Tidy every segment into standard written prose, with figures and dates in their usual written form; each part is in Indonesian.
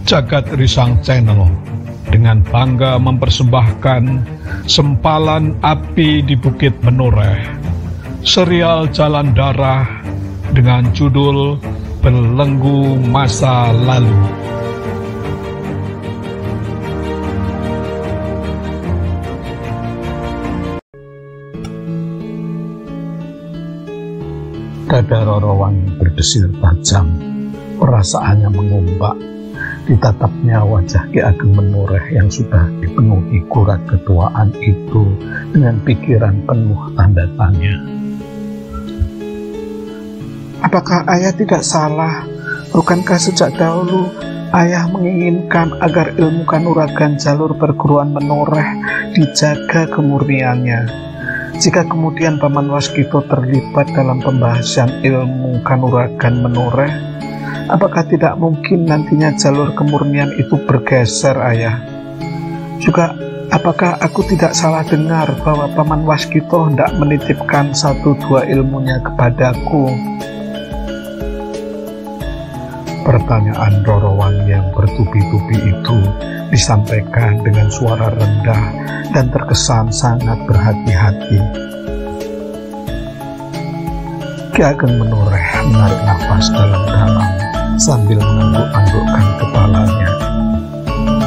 Jagat Risang Channel dengan bangga mempersembahkan Sempalan Api di Bukit Menoreh, serial Jalan Darah dengan judul Belenggu Masa Lalu. Dada Rorowan berdesir tajam, perasaannya mengombak. Ditatapnya wajah Ki Ageng Menoreh yang sudah dipenuhi kurat ketuaan itu dengan pikiran penuh tanda tanya. Apakah ayah tidak salah? Bukankah sejak dahulu ayah menginginkan agar ilmu kanuragan jalur perguruan Menoreh dijaga kemurniannya? Jika kemudian Paman Waskito terlibat dalam pembahasan ilmu kanuragan Menoreh, apakah tidak mungkin nantinya jalur kemurnian itu bergeser, ayah? Juga, apakah aku tidak salah dengar bahwa Paman Waskito hendak menitipkan 1-2 ilmunya kepadaku? Pertanyaan Rorowan yang bertubi-tubi itu disampaikan dengan suara rendah dan terkesan sangat berhati-hati. Ki Ageng Menoreh menarik nafas dalam-dalam sambil mengangguk-anggukkan kepalanya.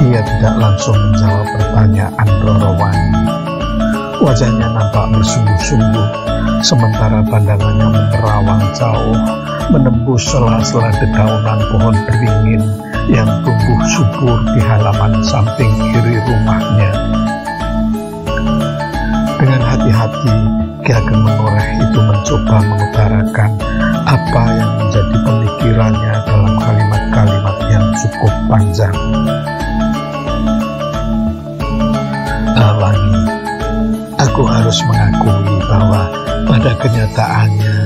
Ia tidak langsung menjawab pertanyaan Rorowan. Wajahnya nampak bersungguh-sungguh, sementara pandangannya menerawang jauh, menembus sela-sela dedaunan pohon beringin yang tumbuh subur di halaman samping kiri rumahnya. Dengan hati-hati, Ki Ageng Menoreh itu mencoba mengutarakan apa yang menjadi pemikirannya dalam kalimat-kalimat yang cukup panjang. Wangi, aku harus mengakui bahwa pada kenyataannya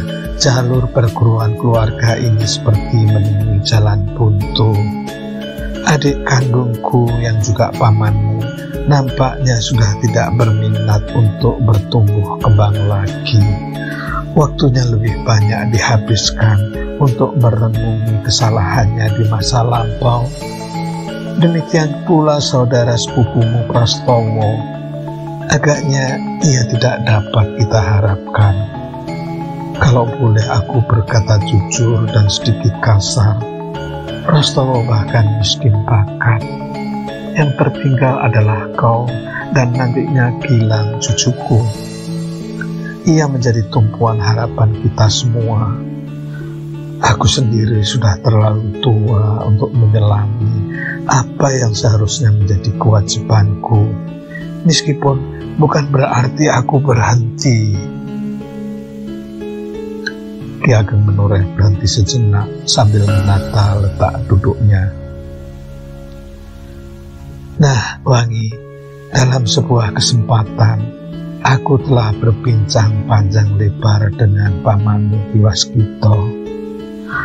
jalur perguruan keluarga ini seperti menemui jalan buntu. Adik kandungku yang juga pamanmu nampaknya sudah tidak berminat untuk bertumbuh kembang lagi. Waktunya lebih banyak dihabiskan untuk merenungi kesalahannya di masa lampau. Demikian pula saudara sepupumu Prastowo. Agaknya ia tidak dapat kita harapkan. Kalau boleh aku berkata jujur dan sedikit kasar, Prastowo bahkan miskin bakat. Yang tertinggal adalah kau dan nantinya Gilang cucuku. Ia menjadi tumpuan harapan kita semua. Aku sendiri sudah terlalu tua untuk menyelami apa yang seharusnya menjadi kewajibanku. Meskipun bukan berarti aku berhenti. Ki Ageng Menoreh berhenti sejenak sambil menata letak duduknya. Nah, Wangi, dalam sebuah kesempatan, aku telah berbincang panjang lebar dengan pamanmu Ki Waskito.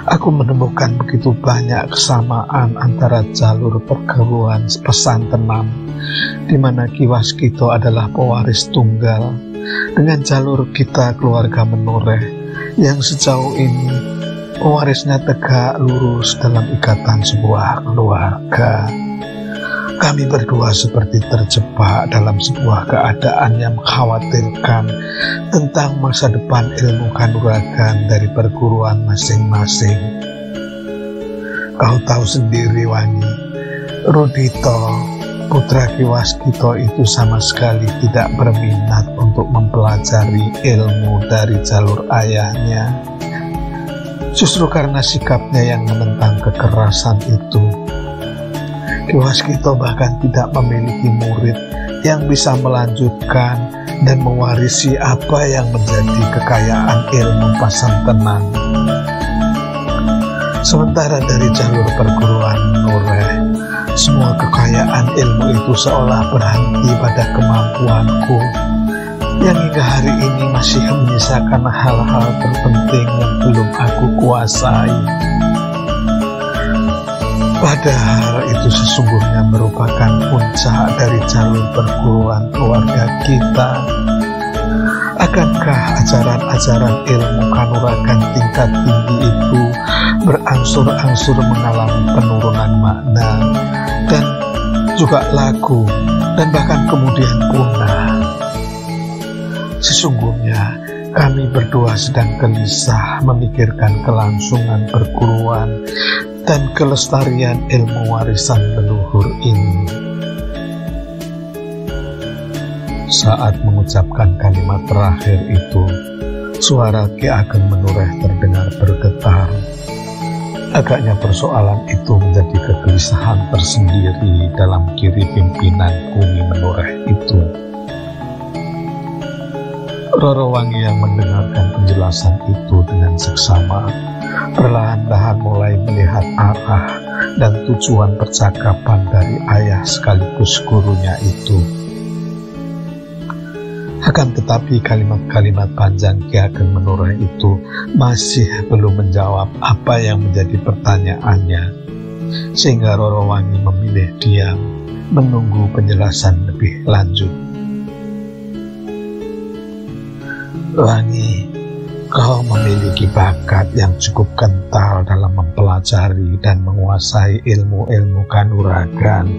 Aku menemukan begitu banyak kesamaan antara jalur perguruan pesantren, di mana Ki Waskito adalah pewaris tunggal, dengan jalur kita keluarga Menoreh, yang sejauh ini pewarisnya tegak lurus dalam ikatan sebuah keluarga. Kami berdua seperti terjebak dalam sebuah keadaan yang mengkhawatirkan tentang masa depan ilmu kanuragan dari perguruan masing-masing. Kau tahu sendiri, Wangi, Rudito, putra Ki Waskito itu sama sekali tidak berminat untuk mempelajari ilmu dari jalur ayahnya. Justru karena sikapnya yang menentang kekerasan itu, Ki Waskito bahkan tidak memiliki murid yang bisa melanjutkan dan mewarisi apa yang menjadi kekayaan ilmu pesantren. Sementara dari jalur perguruan Menoreh, semua kekayaan ilmu itu seolah berhenti pada kemampuanku yang hingga hari ini masih menyisakan hal-hal terpenting yang belum aku kuasai. Padahal itu sesungguhnya merupakan puncak dari jalur perguruan keluarga kita. Akankah ajaran-ajaran ilmu kanuragan tingkat tinggi itu berangsur-angsur mengalami penurunan makna juga lagu, dan bahkan kemudian punah. Sesungguhnya kami berdua sedang gelisah memikirkan kelangsungan perguruan dan kelestarian ilmu warisan leluhur ini. Saat mengucapkan kalimat terakhir itu, suara Ki Ageng Menureh terdengar bergetar. Agaknya persoalan itu menjadi kegelisahan tersendiri dalam diri pimpinan Bumi Menureh itu. Roro Wangi yang mendengarkan penjelasan itu dengan seksama, perlahan-lahan mulai melihat arah dan tujuan percakapan dari ayah sekaligus gurunya itu. Akan tetapi kalimat-kalimat panjang Ki Ageng Menureh itu masih belum menjawab apa yang menjadi pertanyaannya, sehingga Roro Wangi memilih diam menunggu penjelasan lebih lanjut. Wangi, kau memiliki bakat yang cukup kental dalam mempelajari dan menguasai ilmu-ilmu kanuragan.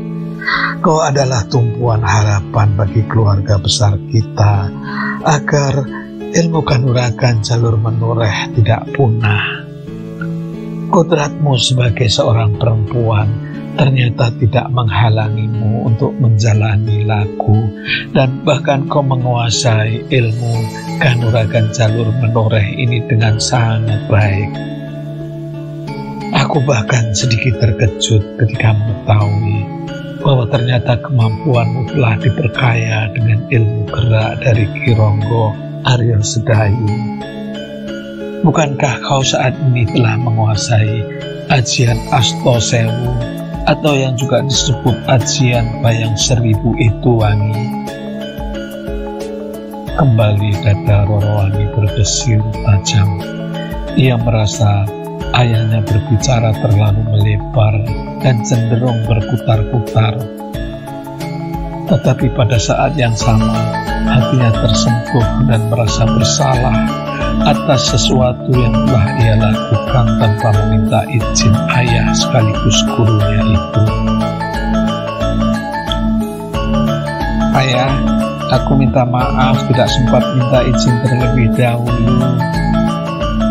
Kau adalah tumpuan harapan bagi keluarga besar kita agar ilmu kanuragan jalur Menureh tidak punah. Kodratmu sebagai seorang perempuan ternyata tidak menghalangimu untuk menjalani lagu, dan bahkan kau menguasai ilmu kanuragan jalur Menureh ini dengan sangat baik. Aku bahkan sedikit terkejut ketika mengetahui bahwa ternyata kemampuanmu telah diperkaya dengan ilmu gerak dari Ki Ronggo Aryo Sedayu. Bukankah kau saat ini telah menguasai ajian Asto Sewu, atau yang juga disebut ajian Bayang Seribu itu, Wangi? Kembali dada Roro Wangi berdesir tajam. Ia merasa ayahnya berbicara terlalu melebar dan cenderung berputar-putar. Tetapi pada saat yang sama, hatinya tersentuh dan merasa bersalah atas sesuatu yang telah ia lakukan tanpa meminta izin ayah sekaligus gurunya itu. Ayah, aku minta maaf tidak sempat minta izin terlebih dahulu.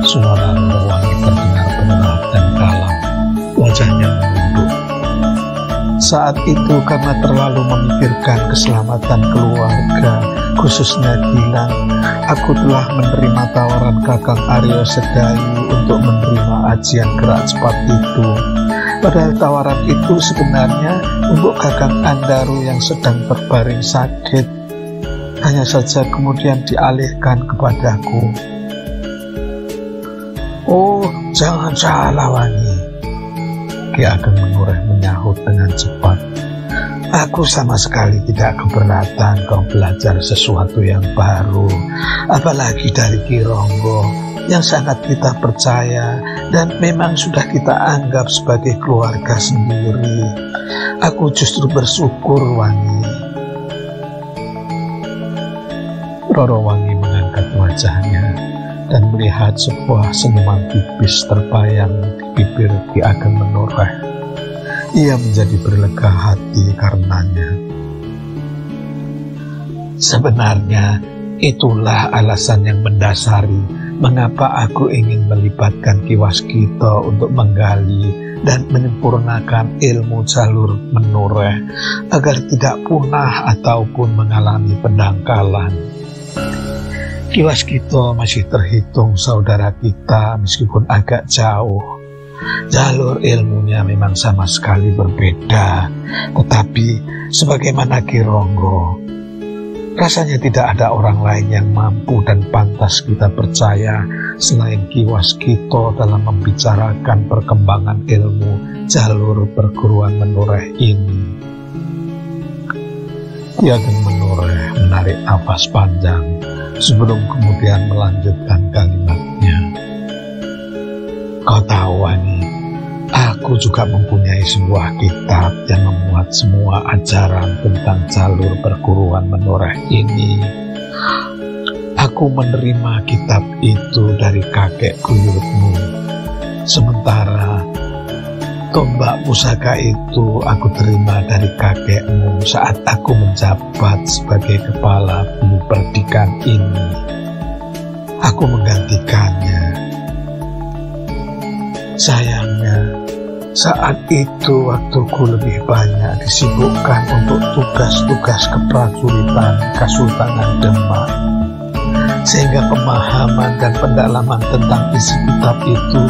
Suara Roro Wangi terdengar berat dan dalam. Wajahnya menunduk. Saat itu karena terlalu memikirkan keselamatan keluarga, khususnya Gilang, aku telah menerima tawaran Kakang Aryo Sedayu untuk menerima ajian gerak cepat itu. Padahal tawaran itu sebenarnya untuk Kakang Andaru yang sedang berbaring sakit. Hanya saja kemudian dialihkan kepadaku. Oh, jangan salah, Wangi. Ki Ageng Menureh menyahut dengan cepat. Aku sama sekali tidak keberatan kau belajar sesuatu yang baru, apalagi dari Ki Ronggo yang sangat kita percaya dan memang sudah kita anggap sebagai keluarga sendiri. Aku justru bersyukur, Wangi. Roro Wangi mengangkat wajahnya dan melihat sebuah senyuman tipis terbayang di bibir Ki Ageng Menureh. Ia menjadi berlega hati karenanya. Sebenarnya itulah alasan yang mendasari mengapa aku ingin melibatkan Ki Waskita untuk menggali dan menyempurnakan ilmu jalur Menureh agar tidak punah ataupun mengalami pendangkalan. Ki Waskita masih terhitung saudara kita meskipun agak jauh. Jalur ilmunya memang sama sekali berbeda, tetapi sebagaimana Ki Ronggo, rasanya tidak ada orang lain yang mampu dan pantas kita percaya selain Ki Waskita dalam membicarakan perkembangan ilmu jalur perguruan Menureh ini. Ki Ageng Menureh menarik nafas panjang sebelum kemudian melanjutkan kalimatnya. Kau tahu, Wangi, aku juga mempunyai sebuah kitab yang memuat semua ajaran tentang jalur perguruan Menureh ini. Aku menerima kitab itu dari kakek buyutmu. Sementara Tombak pusaka itu aku terima dari kakekmu saat aku menjabat sebagai kepala bumi perdikan ini. Aku menggantikannya. Sayangnya, saat itu waktuku lebih banyak disibukkan untuk tugas-tugas keprajuritan Kesultanan Demak, sehingga pemahaman dan pendalaman tentang isi kitab itu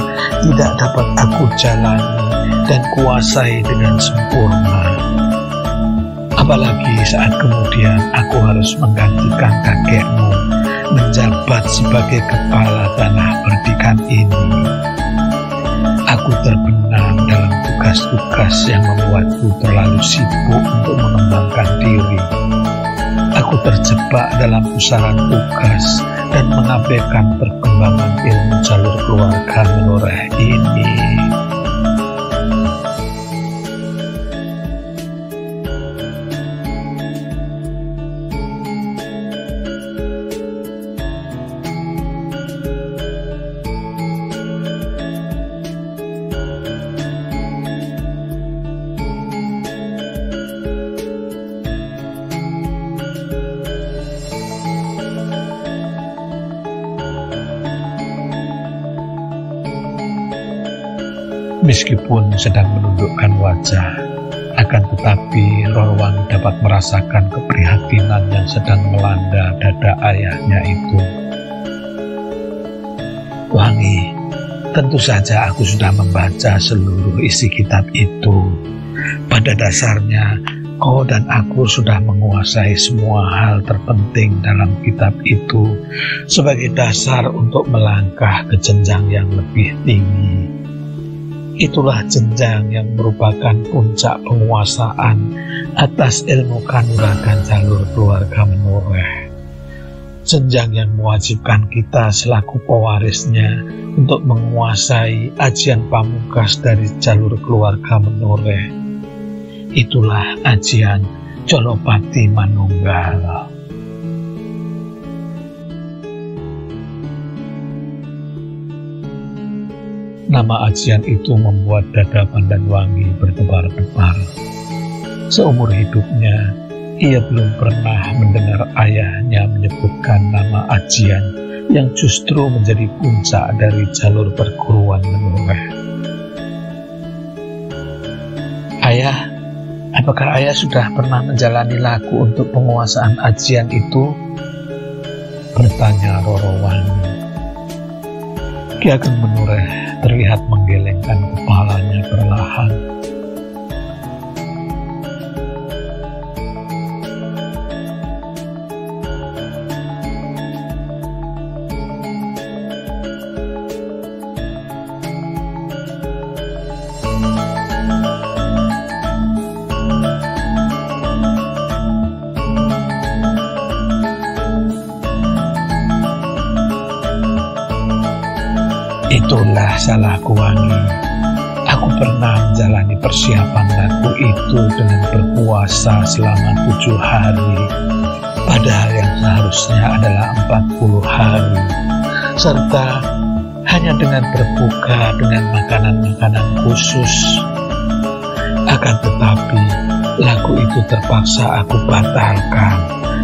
tidak dapat aku jalani dan kuasai dengan sempurna. Apalagi saat kemudian aku harus menggantikan kakekmu menjabat sebagai kepala tanah perdikan ini. Aku terbenam dalam tugas-tugas yang membuatku terlalu sibuk untuk mengembangkan diri. Aku terjebak dalam pusaran tugas dan mengabaikan perkembangan ilmu jalur keluarga menoreh ini. Meskipun sedang menundukkan wajah, akan tetapi Rorowangi dapat merasakan keprihatinan yang sedang melanda dada ayahnya itu. Wangi, tentu saja aku sudah membaca seluruh isi kitab itu. Pada dasarnya, kau dan aku sudah menguasai semua hal terpenting dalam kitab itu sebagai dasar untuk melangkah ke jenjang yang lebih tinggi. Itulah jenjang yang merupakan puncak penguasaan atas ilmu kanuragan jalur keluarga menoreh. Jenjang yang mewajibkan kita selaku pewarisnya untuk menguasai ajian pamungkas dari jalur keluarga menoreh. Itulah ajian Colopati Manunggal. Nama ajian itu membuat dada Pandanwangi berdebar-debar. Seumur hidupnya, ia belum pernah mendengar ayahnya menyebutkan nama ajian yang justru menjadi puncak dari jalur perguruan menoreh. Ayah, apakah ayah sudah pernah menjalani laku untuk penguasaan ajian itu? Bertanya Rorowangi. Ki Ageng Menoreh terlihat menggelengkan kepalanya perlahan. Itulah salahku, Wangi. Aku pernah menjalani persiapan lagu itu dengan berpuasa selama 7 hari, padahal yang seharusnya adalah 40 hari, serta hanya dengan berbuka dengan makanan-makanan khusus. Akan tetapi, lagu itu terpaksa aku batalkan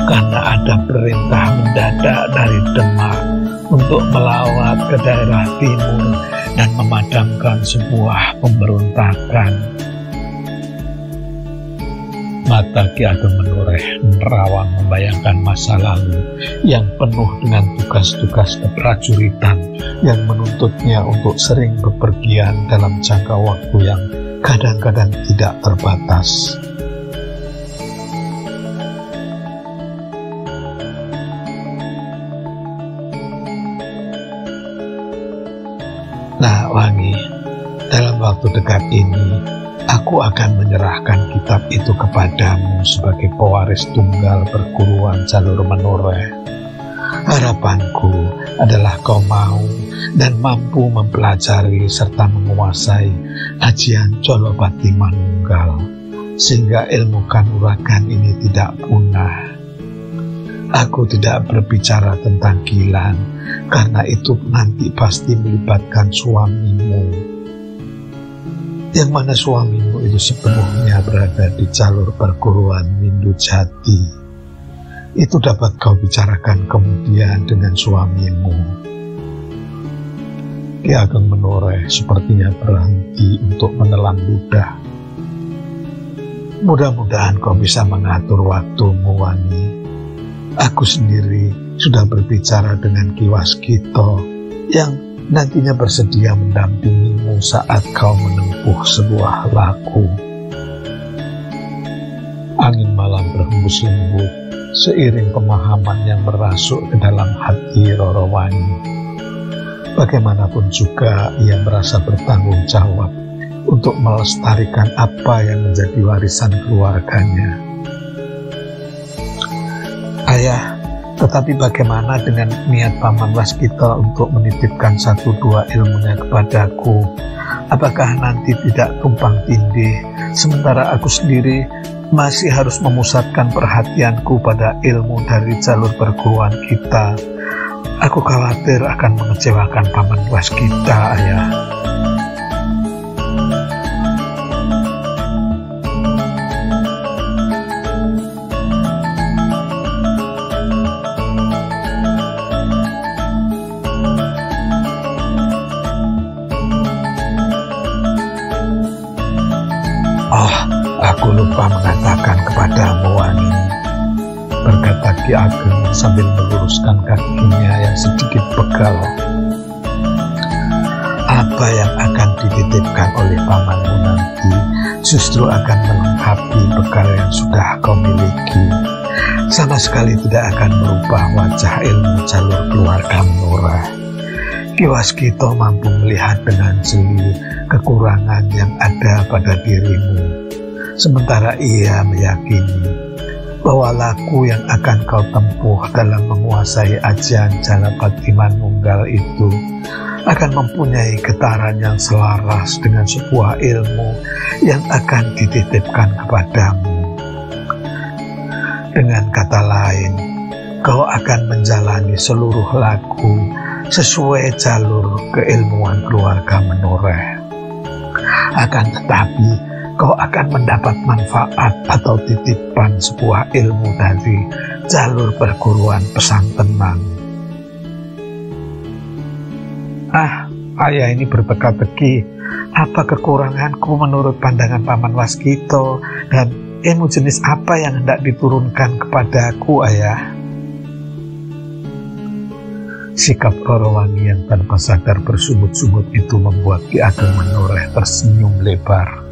karena ada perintah mendadak dari Demak untuk melawat ke daerah timur dan memadamkan sebuah pemberontakan. Mata Ki Ageng Menoreh menerawang membayangkan masa lalu yang penuh dengan tugas-tugas keprajuritan yang menuntutnya untuk sering bepergian dalam jangka waktu yang kadang-kadang tidak terbatas. Nah, Wangi, dalam waktu dekat ini, aku akan menyerahkan kitab itu kepadamu sebagai pewaris tunggal perguruan jalur menoreh. Harapanku adalah kau mau dan mampu mempelajari serta menguasai ajian Colopati Manunggal, sehingga ilmu kanuragan ini tidak punah. Aku tidak berbicara tentang Gilang, karena itu nanti pasti melibatkan suamimu. yang mana suamimu itu sepenuhnya berada di jalur perguruan Windu Jati. Itu dapat kau bicarakan kemudian dengan suamimu. Ki Ageng menoreh sepertinya berhenti untuk menelan ludah. Mudah-mudahan kau bisa mengatur waktumu, Wangi. Aku sendiri sudah berbicara dengan Ki Waskito yang nantinya bersedia mendampingimu saat kau menempuh sebuah laku. Angin malam berhembus lembut seiring pemahaman yang merasuk ke dalam hati Roro Wangi. Bagaimanapun juga ia merasa bertanggung jawab untuk melestarikan apa yang menjadi warisan keluarganya. Ayah, tetapi bagaimana dengan niat Paman Waskito untuk menitipkan 1-2 ilmunya kepadaku? Apakah nanti tidak tumpang tindih, sementara aku sendiri masih harus memusatkan perhatianku pada ilmu dari jalur perguruan kita? Aku khawatir akan mengecewakan Paman Waskito, Ayah. Aku lupa mengatakan kepadamu, Wangi, berkata Ki Ageng sambil meluruskan kakinya yang sedikit pegal. Apa yang akan dititipkan oleh pamanmu nanti justru akan melengkapi bekal yang sudah kau miliki. Sama sekali tidak akan merubah wajah ilmu jalur keluarga Menora. Ki Waskito mampu melihat dengan jeli kekurangan yang ada pada dirimu. Sementara ia meyakini bahwa laku yang akan kau tempuh dalam menguasai ajian Jalapati Manunggal itu akan mempunyai getaran yang selaras dengan sebuah ilmu yang akan dititipkan kepadamu. Dengan kata lain, kau akan menjalani seluruh laku sesuai jalur keilmuan keluarga Menoreh. Akan tetapi, kau akan mendapat manfaat atau titipan sebuah ilmu dari jalur perguruan Pesan Tenang. Ayah ini berteka-teki. Apa kekuranganku menurut pandangan Paman Waskito, dan ilmu jenis apa yang hendak diturunkan kepadaku, Ayah? Sikap Roro Wangi yang tanpa sadar bersungut-sungut itu membuat Ki Ageng Menoreh tersenyum lebar.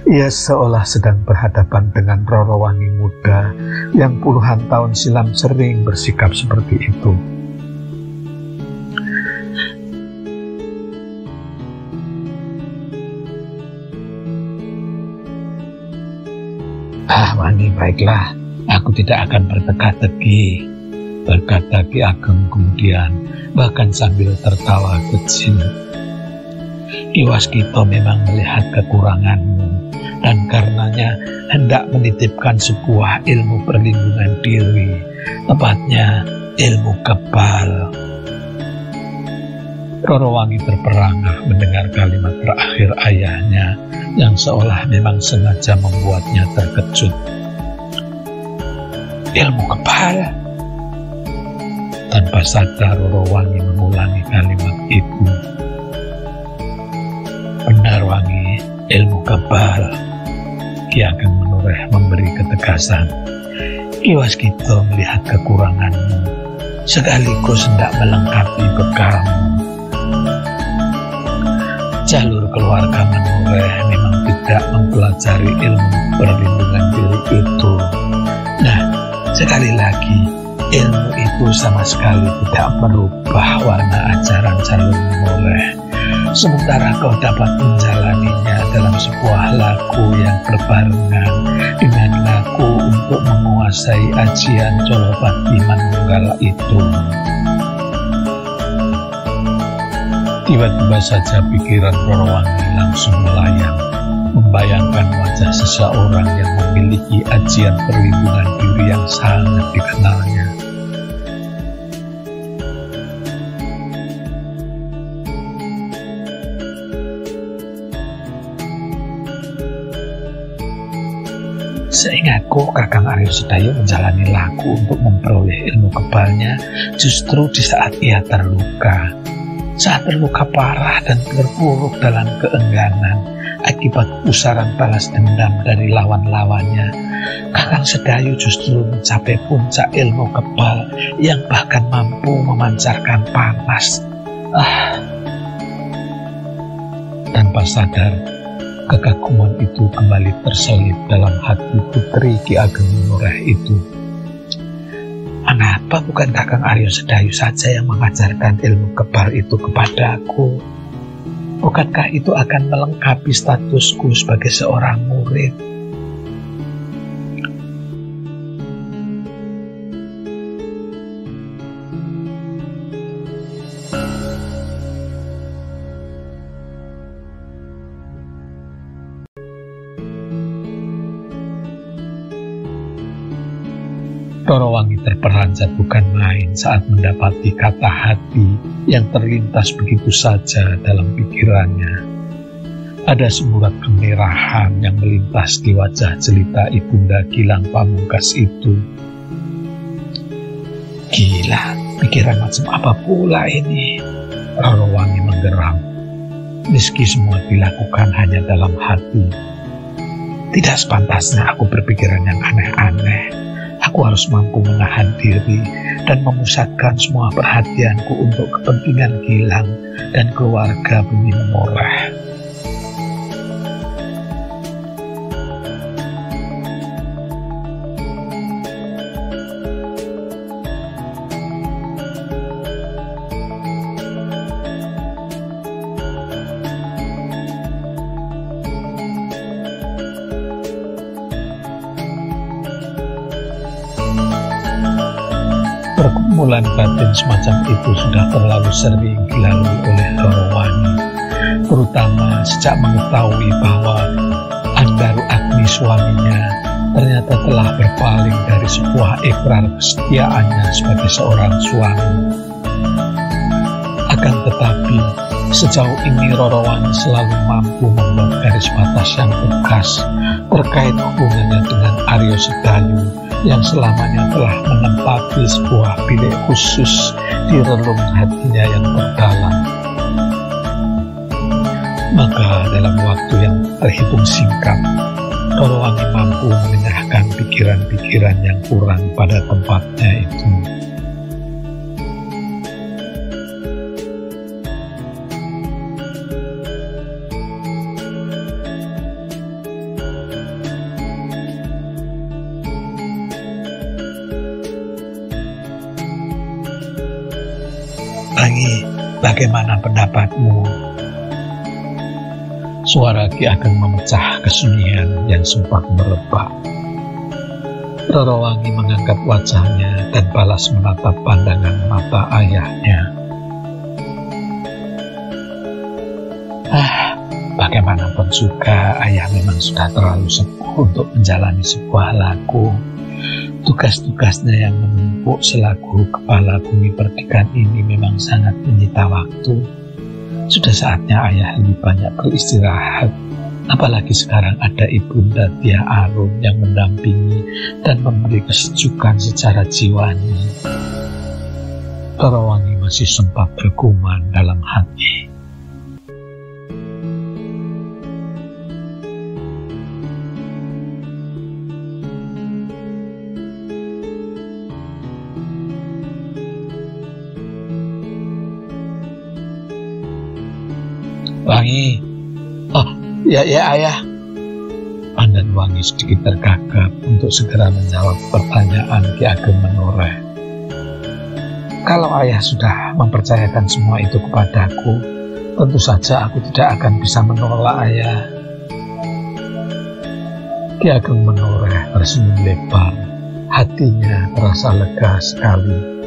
Ia seolah sedang berhadapan dengan Roro Wangi muda yang puluhan tahun silam sering bersikap seperti itu. Wangi, baiklah, aku tidak akan berteka-teki, berkata Ki Ageng kemudian, bahkan sambil tertawa kecil. Ki Waskito memang melihat kekuranganmu, dan karenanya hendak menitipkan sebuah ilmu perlindungan diri, tepatnya ilmu kebal. Roro Wangi terperangah mendengar kalimat terakhir ayahnya yang seolah memang sengaja membuatnya terkejut. Ilmu kebal? Tanpa sadar Roro Wangi mengulangi kalimat itu. Benar, Wangi, ilmu kebal. Ki Ageng Menoreh memberi ketegasan. Ki Waskito melihat kekuranganmu, sekaligus hendak melengkapi bekalmu. Jalur keluarga Menoreh memang tidak mempelajari ilmu perlindungan diri itu. Nah, sekali lagi, ilmu itu sama sekali tidak merubah warna ajaran jalur Menoreh. Sementara kau dapat menjalaninya dalam sebuah laku yang berbarengan dengan laku untuk menguasai ajian Jalapati Manunggal itu. Tiba-tiba saja pikiran Roro Wangi langsung melayang, membayangkan wajah seseorang yang memiliki ajian perlindungan diri yang sangat dikenalnya. Seingatku, Kakang Aryo Sedayu menjalani laku untuk memperoleh ilmu kebalnya justru di saat ia terluka. Saat terluka parah dan terpuruk dalam keengganan akibat pusaran balas dendam dari lawan-lawannya, Kakang Sedayu justru mencapai puncak ilmu kebal yang bahkan mampu memancarkan panas. Tanpa sadar, kekaguman itu kembali terselip dalam hati putri Ki Ageng Menoreh itu. Mengapa bukan Kakang Aryo Sedayu saja yang mengajarkan ilmu kebal itu kepadaku? Bukankah itu akan melengkapi statusku sebagai seorang murid? Roro Wangi terperanjat bukan main saat mendapati kata hati yang terlintas begitu saja dalam pikirannya. Ada semburat kemerahan yang melintas di wajah jelita Ibunda Gilang Pamungkas itu. Gila, pikiran macam apa pula ini? Roro Wangi menggeram. Meski semua dilakukan hanya dalam hati. Tidak sepantasnya aku berpikiran yang aneh-aneh. Aku harus mampu menahan diri dan memusatkan semua perhatianku untuk kepentingan Gilang dan keluarga Bumi Menoreh. Pergumulan batin semacam itu sudah terlalu sering dilalui oleh Roro Wangi, terutama sejak mengetahui bahwa Andaru Agni suaminya ternyata telah berpaling dari sebuah ikrar kesetiaannya sebagai seorang suami. Akan tetapi, sejauh ini Roro Wangi selalu mampu membuat garis batas yang tegas terkait hubungannya dengan Aryo Sedayu yang selamanya telah menempati sebuah bilik khusus di relung hatinya yang terdalam. Maka dalam waktu yang terhitung singkat, Roro Wangi mampu mengenyahkan pikiran-pikiran yang kurang pada tempatnya itu. Wangi, bagaimana pendapatmu? Suara Ki Ageng memecah kesunyian yang sempat merebak. Roro Wangi mengangkat wajahnya dan balas menatap pandangan mata ayahnya. Bagaimanapun juga ayah memang sudah terlalu sepuh untuk menjalani sebuah laku. Tugas-tugasnya yang menumpuk selaku kepala Bumi Perdikan ini memang sangat menyita waktu. Sudah saatnya ayah lebih banyak beristirahat. Apalagi sekarang ada Ibunda Tia Arum yang mendampingi dan memberi kesejukan secara jiwanya. Roro Wangi masih sempat bergumam dalam hati. Wangi, ya ayah. Pandan Wangi sedikit tergagap untuk segera menjawab pertanyaan Ki Ageng Menoreh. Kalau ayah sudah mempercayakan semua itu kepadaku, tentu saja aku tidak akan bisa menolak ayah. Ki Ageng Menoreh tersenyum lebar, hatinya terasa lega sekali.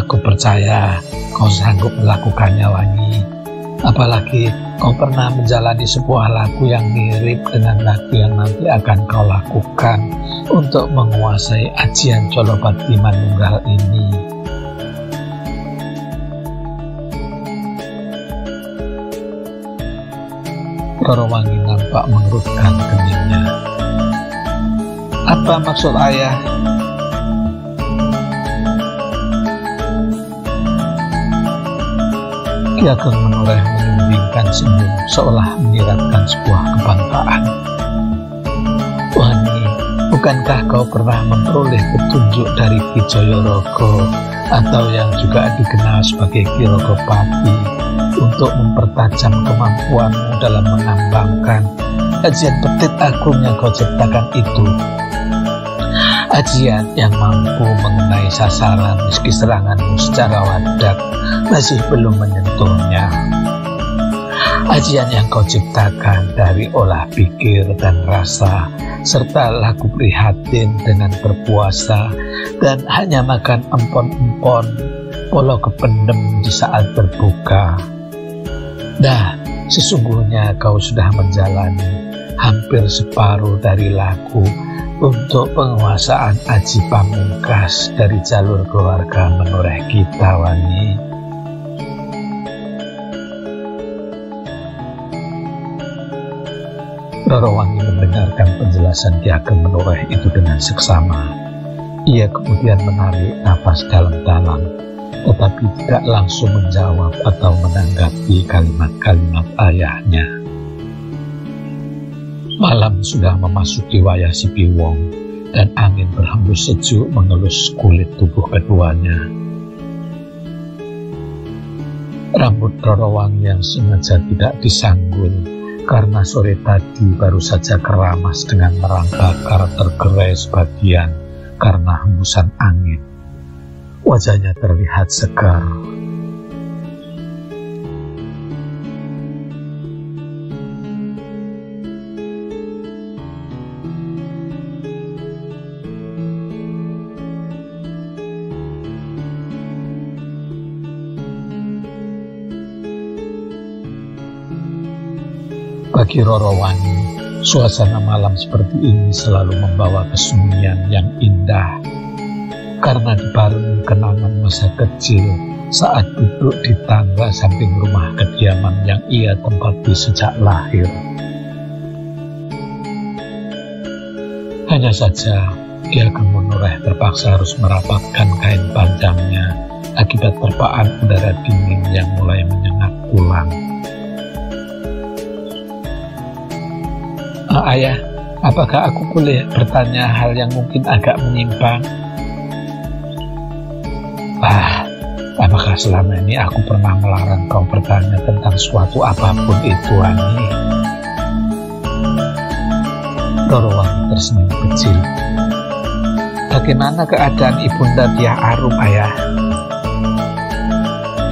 Aku percaya kau sanggup melakukannya, Wangi. Apalagi kau pernah menjalani sebuah laku yang mirip dengan laku yang nanti akan kau lakukan untuk menguasai ajian Colopati Manunggal ini. Rorowangi nampak mengerutkan keningnya. Apa maksud ayah? Ki Ageng menoleh menyembingkan senyum seolah menyiratkan sebuah kebanggaan. Wangi, bukankah kau pernah memperoleh petunjuk dari Ki Jayaraga atau yang juga dikenal sebagai Ki Ragapati untuk mempertajam kemampuanmu dalam mengambangkan ajian Petit Agung yang kau ciptakan itu? Ajian yang mampu mengenai sasaran meski seranganmu secara wadak masih belum menyentuhnya. Ajian yang kau ciptakan dari olah pikir dan rasa serta laku prihatin dengan berpuasa dan hanya makan empon-empon polo kependem di saat berbuka. Dah, sesungguhnya kau sudah menjalani hampir separuh dari laku untuk penguasaan aji pamungkas dari jalur keluarga menoreh kita, Wangi. Rorowangi mendengarkan penjelasan Ki Ageng menoreh itu dengan seksama. Ia kemudian menarik nafas dalam-dalam, tetapi tidak langsung menjawab atau menanggapi kalimat-kalimat ayahnya. Malam sudah memasuki wayah sepi wong, dan angin berhembus sejuk mengelus kulit tubuh keduanya. Rambut Rorowangi yang sengaja tidak disanggul karena sore tadi baru saja keramas dengan merang bakar tergerai sebagian karena hembusan angin. Wajahnya terlihat segar. Bagi Rorowangi, suasana malam seperti ini selalu membawa kesunyian yang indah, karena dibarengi kenangan masa kecil saat duduk di tangga samping rumah kediaman yang ia tempati sejak lahir. Hanya saja, Ki Ageng menoreh terpaksa harus merapatkan kain panjangnya akibat terpaan udara dingin yang mulai menyengat tulang. Ayah, apakah aku boleh bertanya hal yang mungkin agak menyimpang? Apakah selama ini aku pernah melarang kau bertanya tentang suatu apapun itu, Ani? Rorowangi tersenyum kecil. Bagaimana keadaan Ibunda Dyah Arum, ayah?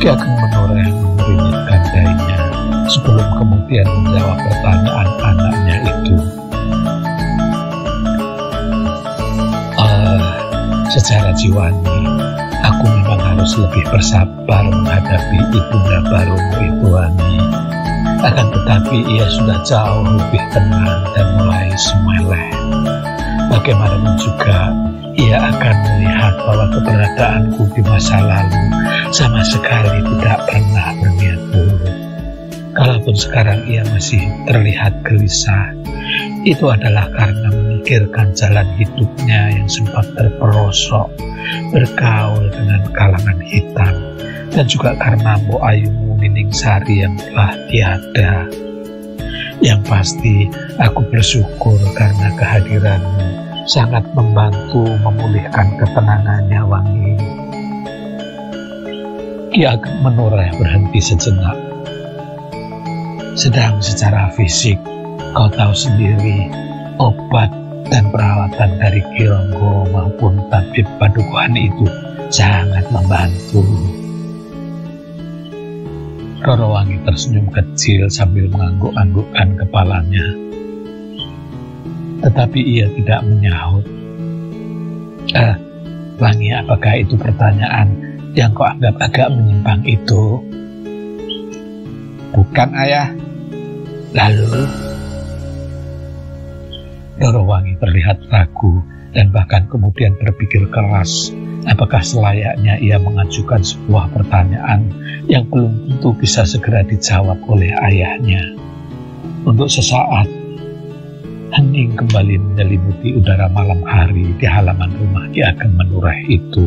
Ki Ageng menoreh mengeringitkan dahinya sebelum kemudian menjawab pertanyaan anaknya itu. Secara jiwani, aku memang harus lebih bersabar menghadapi Ibunda barumu itu, Ani. Akan tetapi ia sudah jauh lebih tenang dan mulai semeleh. Bagaimanapun juga, ia akan melihat bahwa keberadaanku di masa lalu sama sekali tidak pernah berniat buruk. Kalaupun sekarang ia masih terlihat gelisah, itu adalah karena memikirkan jalan hidupnya yang sempat terperosok, bergaul dengan kalangan hitam, dan juga karena Mbok Ayumu Ningsari yang telah tiada. Yang pasti, aku bersyukur karena kehadiranmu sangat membantu memulihkan ketenangannya, Wangi. Ki Ageng menoreh berhenti sejenak. Sedang secara fisik, kau tahu sendiri, obat dan perawatan dari Ki Ronggo maupun tabib padukuhan itu sangat membantu. Rorowangi tersenyum kecil sambil mengangguk-anggukkan kepalanya. Tetapi ia tidak menyahut. Wangi, apakah itu pertanyaan yang kau anggap agak menyimpang itu? Bukan, ayah. Lalu? Rorowangi terlihat ragu dan bahkan kemudian berpikir keras apakah selayaknya ia mengajukan sebuah pertanyaan yang belum tentu bisa segera dijawab oleh ayahnya. Untuk sesaat, hening kembali menyelimuti udara malam hari di halaman rumah Ki Ageng Menureh itu.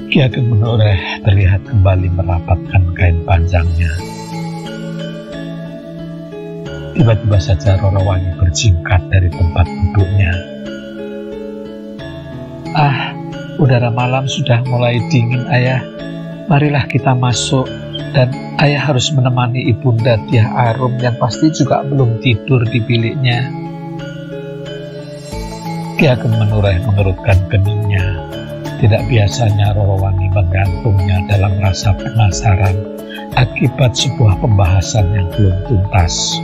Ki Ageng Menureh terlihat kembali merapatkan kain panjangnya. Tiba-tiba saja Roro Wangi berjingkat dari tempat duduknya. Udara malam sudah mulai dingin, Ayah. Marilah kita masuk, dan Ayah harus menemani Ibunda Dyah Arum yang pasti juga belum tidur di biliknya. Ki Ageng Menureh mengerutkan keningnya. Tidak biasanya Roro Wangi menggantungnya dalam rasa penasaran akibat sebuah pembahasan yang belum tuntas.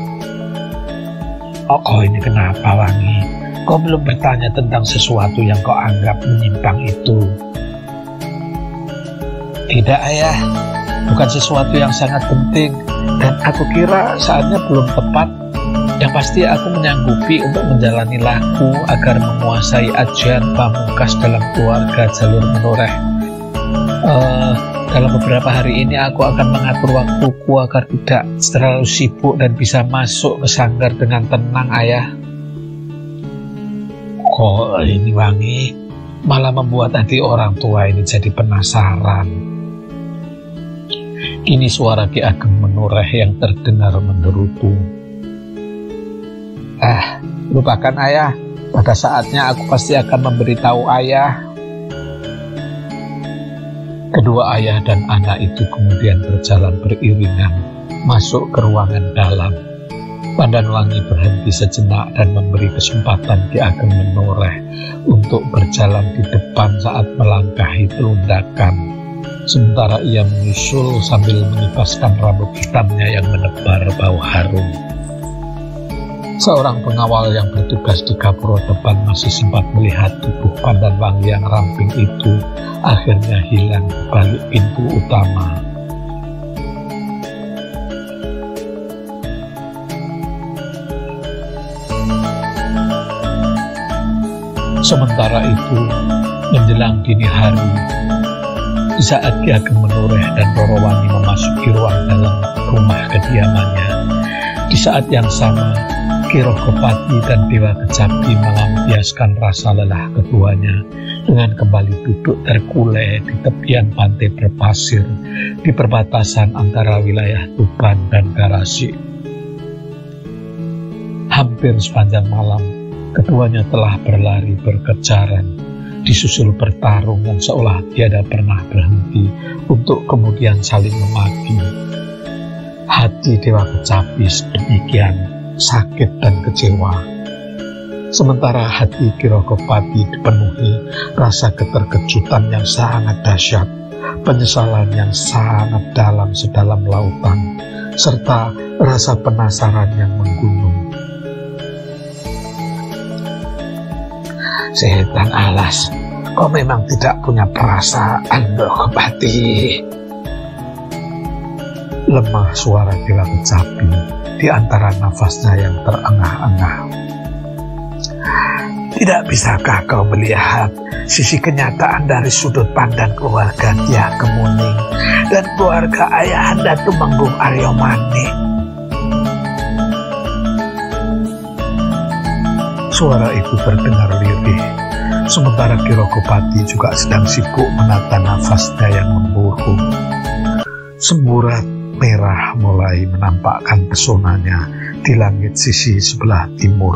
Kok ini kenapa, Wangi? Kau belum bertanya tentang sesuatu yang kau anggap menyimpang itu? Tidak, Ayah. Bukan sesuatu yang sangat penting, dan aku kira saatnya belum tepat. Yang pasti aku menyanggupi untuk menjalani laku agar menguasai ajian pamungkas dalam keluarga jalur Menureh. Dalam beberapa hari ini aku akan mengatur waktuku agar tidak terlalu sibuk dan bisa masuk ke sanggar dengan tenang, Ayah. Kok ini, Wangi, malah membuat hati orang tua ini jadi penasaran. Ini suara Ki Ageng Menureh yang terdengar menggerutu. Lupakan, Ayah. Pada saatnya aku pasti akan memberitahu Ayah. Kedua ayah dan anak itu kemudian berjalan beriringan masuk ke ruangan dalam. Pandan Wangi berhenti sejenak dan memberi kesempatan Ki Ageng Menureh untuk berjalan di depan saat melangkahi telundakan. Sementara ia menyusul sambil menipaskan rambut hitamnya yang menebar bau harum. Seorang pengawal yang bertugas di gapura depan masih sempat melihat tubuh Pandan Wangi yang ramping itu akhirnya hilang di balik pintu utama. Sementara itu, menjelang dini hari, di saat Ki Ageng Menureh dan Roro Wangi memasuki ruang dalam rumah kediamannya, di saat yang sama, Ki Rogopati dan Dewa Kecapi melampiaskan rasa lelah keduanya dengan kembali duduk terkulai di tepian pantai berpasir di perbatasan antara wilayah Tuban dan Garasi. Hampir sepanjang malam, keduanya telah berlari berkejaran, disusul bertarung yang seolah tiada pernah berhenti untuk kemudian saling memaki. Hati Dewa Kecapi sedemikian sakit dan kecewa, sementara hati Ki Rogopati dipenuhi rasa keterkejutan yang sangat dahsyat, penyesalan yang sangat dalam sedalam lautan, serta rasa penasaran yang menggunung. Setan alas, kau memang tidak punya perasaan, Rogopati. Lemah suara Dewa Kecapi di antara nafasnya yang terengah-engah. Tidak bisakah kau melihat sisi kenyataan dari sudut pandang keluarga Dyah Kemuning dan keluarga Ayahanda Tumenggung Aryo Manik? Suara itu terdengar lirih, sementara Ki Rogopati juga sedang sibuk menata nafasnya yang memburu. Semburat merah mulai menampakkan pesonanya di langit sisi sebelah timur.